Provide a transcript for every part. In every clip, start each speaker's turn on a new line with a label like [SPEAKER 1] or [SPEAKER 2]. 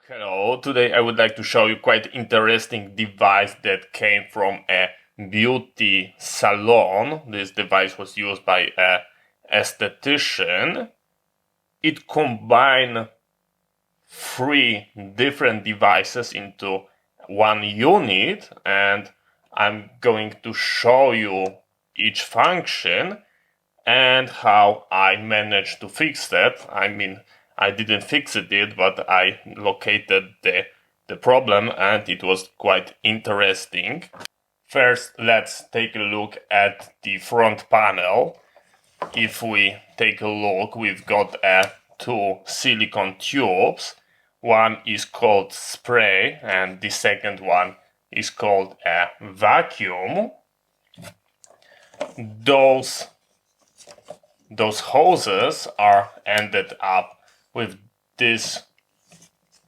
[SPEAKER 1] Hello, today I would like to show you quite interesting device that came from a beauty salon. This device was used by a esthetician. It combined three different devices into one unit, and I'm going to show you each function and how I managed to fix that. I mean, I didn't fix it, but I located the problem, and it was quite interesting. First, let's take a look at the front panel. If we take a look, we've got two silicone tubes. One is called spray, and the second one is called a vacuum. Those hoses are ended up with this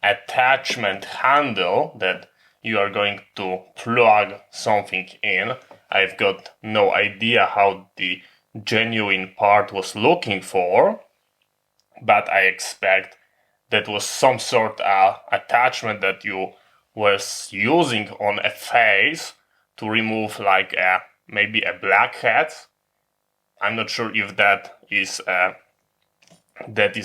[SPEAKER 1] attachment handle that you are going to plug something in. I've got no idea how the genuine part was looking for, but I expect that was some sort of attachment that you was using on a face to remove like maybe a blackhead. I'm not sure if that is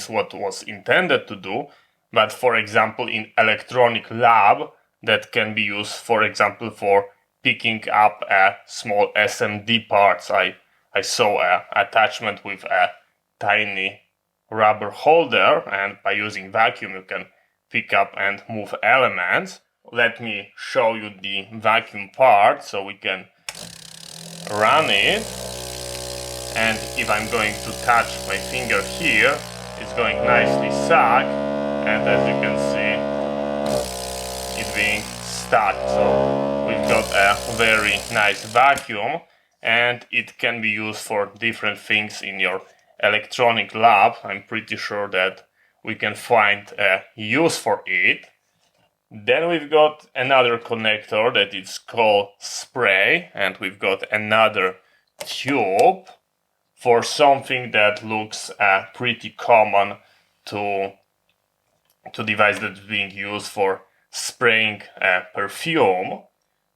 [SPEAKER 1] what was intended to do, but for example in electronic lab that can be used, for example, for picking up small SMD parts. I saw an attachment with a tiny rubber holder, and by using vacuum you can pick up and move elements. Let me show you the vacuum part so we can run it. And if I'm going to touch my finger here, it's going nicely suck, and as you can see, it's being stuck. So we've got a very nice vacuum, and it can be used for different things in your electronic lab. I'm pretty sure that we can find a use for it. Then we've got another connector that is called spray, and we've got another tube for something that looks pretty common to device that's being used for spraying perfume,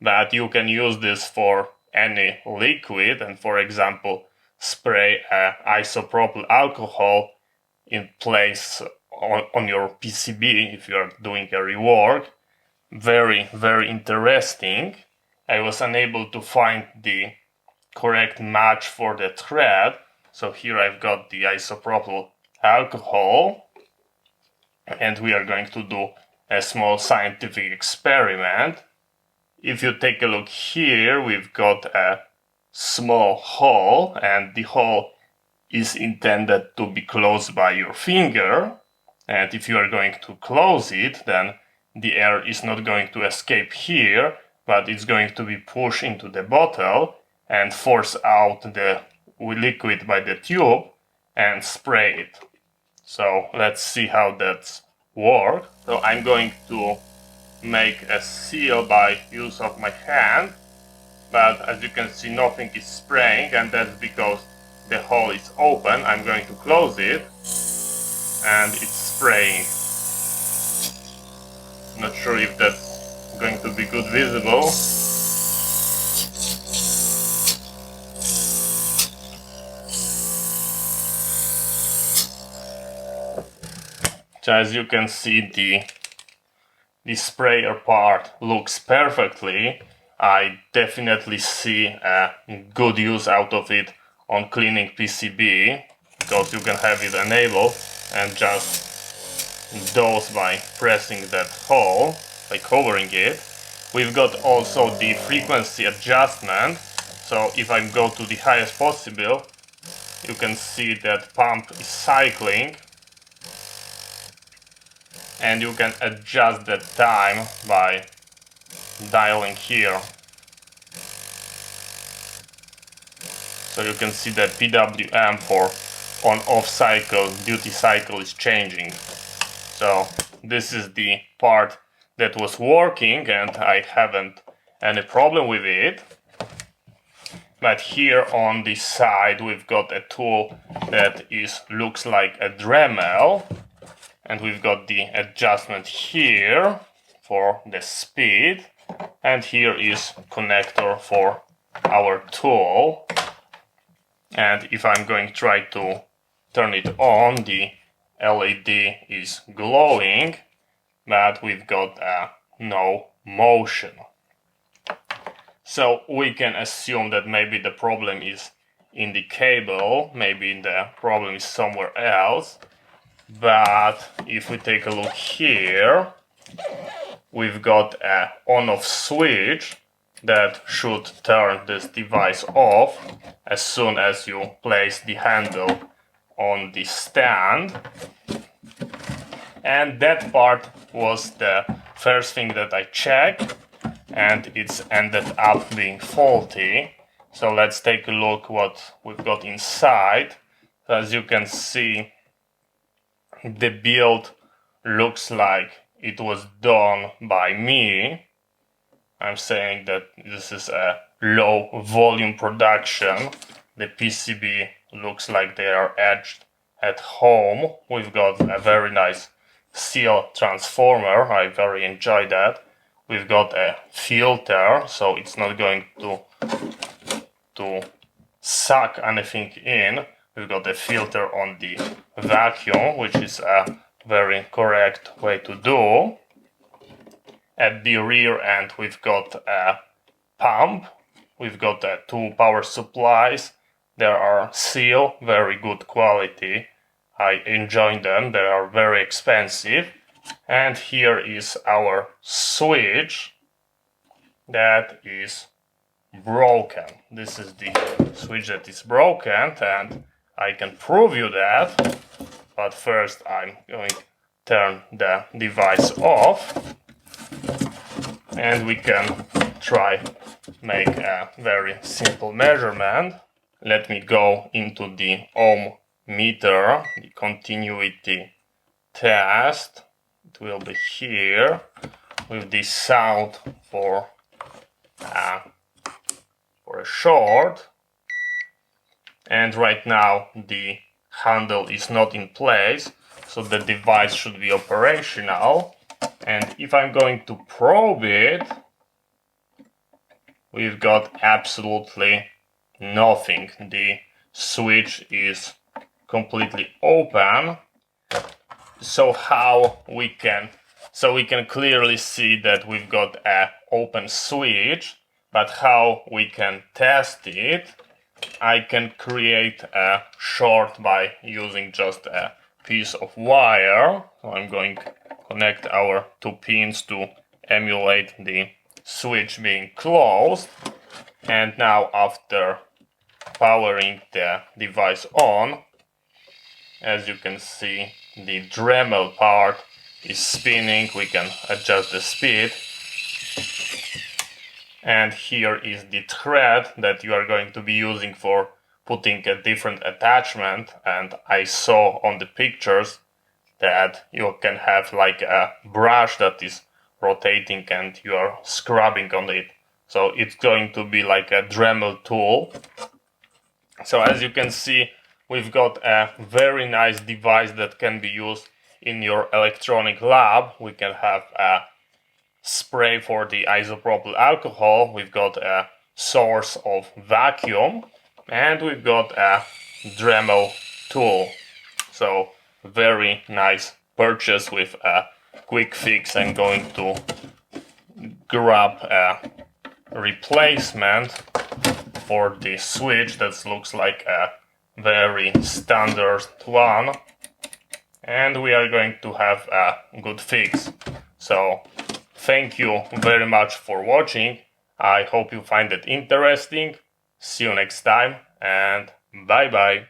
[SPEAKER 1] but you can use this for any liquid, and for example spray isopropyl alcohol in place on your PCB if you are doing a rework. Very, very interesting. I was unable to find the correct match for the thread, so here I've got the isopropyl alcohol, and we are going to do a small scientific experiment. If you take a look here, we've got a small hole, and the hole is intended to be closed by your finger, and if you are going to close it, then the air is not going to escape here, but it's going to be pushed into the bottle and force out the liquid by the tube and spray it. So let's see how that works. So I'm going to make a seal by use of my hand, but as you can see nothing is spraying, and that's because the hole is open. I'm going to close it and it's spraying. Not sure if that's going to be good visible. So as you can see, the sprayer part looks perfectly. I definitely see a good use out of it on cleaning PCB, because you can have it enabled and just dose by pressing that hole, by covering it. We've got also the frequency adjustment, so if I go to the highest possible, you can see that pump is cycling, and you can adjust the time by dialing here. So you can see that PWM for on-off cycle, duty cycle is changing. So this is the part that was working, and I haven't any problem with it. But here on the side we've got a tool that looks like a Dremel, and we've got the adjustment here for the speed, and here is connector for our tool. And if I'm going to try to turn it on, the LED is glowing, but we've got no motion. So we can assume that maybe the problem is in the cable, maybe the problem is somewhere else. But if we take a look here, we've got an on-off switch that should turn this device off as soon as you place the handle on the stand. And that part was the first thing that I checked, and it's ended up being faulty. So let's take a look what we've got inside. As you can see, the build looks like it was done by me. I'm saying that this is a low volume production. The PCB looks like they are etched at home. We've got a very nice seal transformer. I very enjoy that. We've got a filter, so it's not going to suck anything in. We've got a filter on the vacuum, which is a very correct way to do. At the rear end, we've got a pump. We've got two power supplies. They are seal, very good quality. I enjoy them. They are very expensive. And here is our switch that is broken. This is the switch that is broken, and I can prove you that. But first I'm going to turn the device off, and we can try make a very simple measurement. Let me go into the ohm meter, the continuity test. It will be here with the sound for a short. And right now the handle is not in place, so the device should be operational. And if I'm going to probe it, we've got absolutely nothing. The switch is completely open. So we can clearly see that we've got an open switch, but how we can test it, I can create a short by using just a piece of wire. So I'm going to connect our two pins to emulate the switch being closed. And now after powering the device on, as you can see, the Dremel part is spinning. We can adjust the speed. And here is the thread that you are going to be using for putting a different attachment. And I saw on the pictures that you can have like a brush that is rotating and you are scrubbing on it. So it's going to be like a Dremel tool. So as you can see, we've got a very nice device that can be used in your electronic lab. We can have a spray for the isopropyl alcohol. We've got a source of vacuum, and we've got a Dremel tool. So very nice purchase with a quick fix. I'm going to grab a replacement for the switch that looks like a very standard one, and we are going to have a good fix. So thank you very much for watching. I hope you find it interesting. See you next time, and bye bye.